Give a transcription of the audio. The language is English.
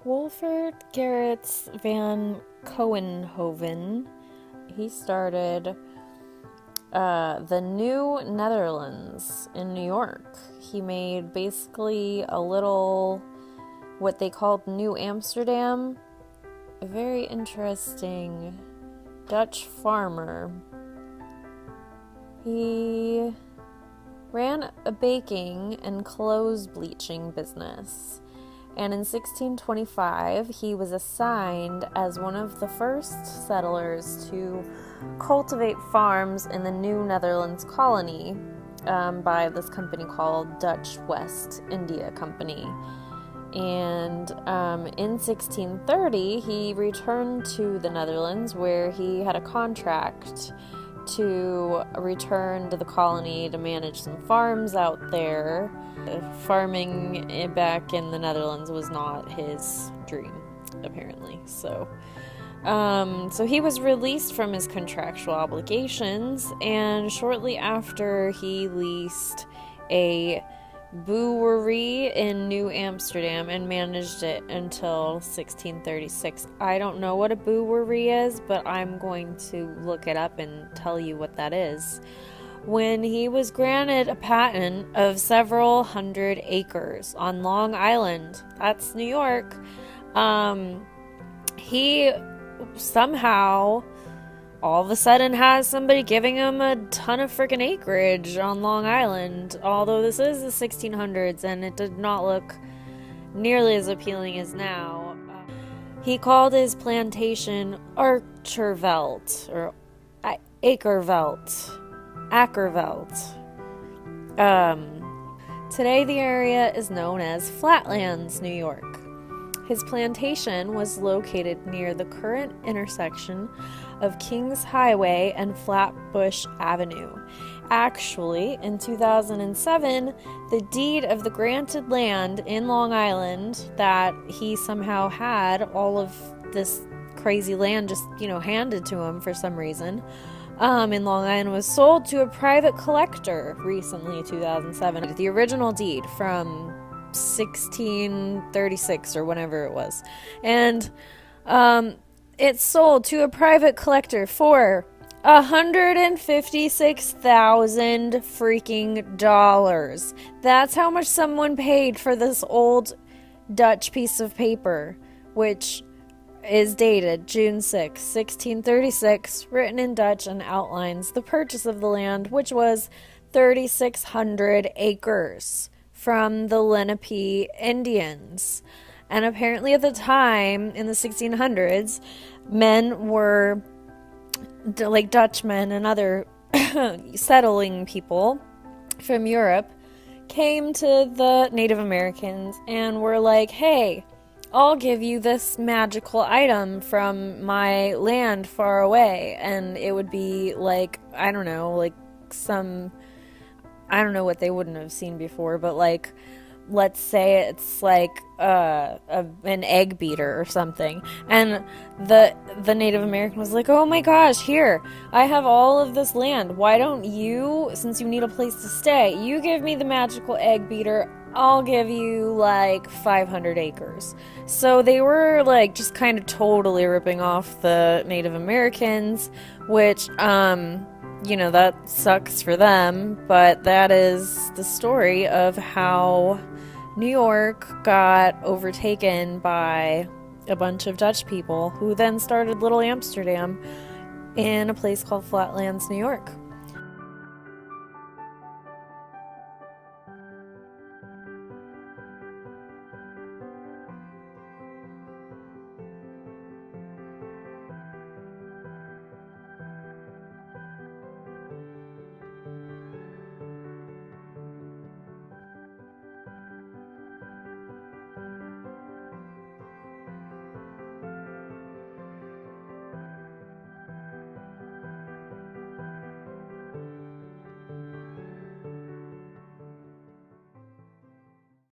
Wolfert Gerritse van Couwenhoven, he started the New Netherlands in New York. He made basically a little, what they called New Amsterdam, a very interesting Dutch farmer. He ran a baking and clothes bleaching business. And in 1625, he was assigned as one of the first settlers to cultivate farms in the New Netherlands colony by this company called Dutch West India Company. And in 1630, he returned to the Netherlands where he had a contract to return to the colony to manage some farms out there. Farming back in the Netherlands was not his dream, apparently. So he was released from his contractual obligations, and shortly after he leased a brewery in New Amsterdam and managed it until 1636. I don't know what a brewery is, but I'm going to look it up and tell you what that is. When he was granted a patent of several hundred acres on Long Island, that's New York, he somehow all of a sudden has somebody giving him a ton of freaking acreage on Long Island, although this is the 1600s and it did not look nearly as appealing as now. He called his plantation Achtervelt, or Achtervelt. Today the area is known as Flatlands, New York. His plantation was located near the current intersection of Kings Highway and Flatbush Avenue. Actually, in 2007, the deed of the granted land in Long Island that he somehow had all of this crazy land just, handed to him for some reason, in Long Island was sold to a private collector recently in 2007. The original deed from 1636 or whenever it was. And it's sold to a private collector for $156,000 freaking dollars. That's how much someone paid for this old Dutch piece of paper, which is dated June 6, 1636, written in Dutch, and outlines the purchase of the land, which was 3,600 acres from the Lenape Indians. And apparently at the time, in the 1600s, men were, like Dutchmen and other settling people from Europe, came to the Native Americans and were like, hey, I'll give you this magical item from my land far away. And it would be like, I don't know what they wouldn't have seen before, but like, let's say it's like an egg beater or something. And the Native American was like, oh my gosh, here, I have all of this land. Why don't you, since you need a place to stay, you give me the magical egg beater, I'll give you like 500 acres. So they were like just kind of totally ripping off the Native Americans, which, that sucks for them, but that is the story of how New York got overtaken by a bunch of Dutch people who then started Little Amsterdam in a place called Flatlands, New York.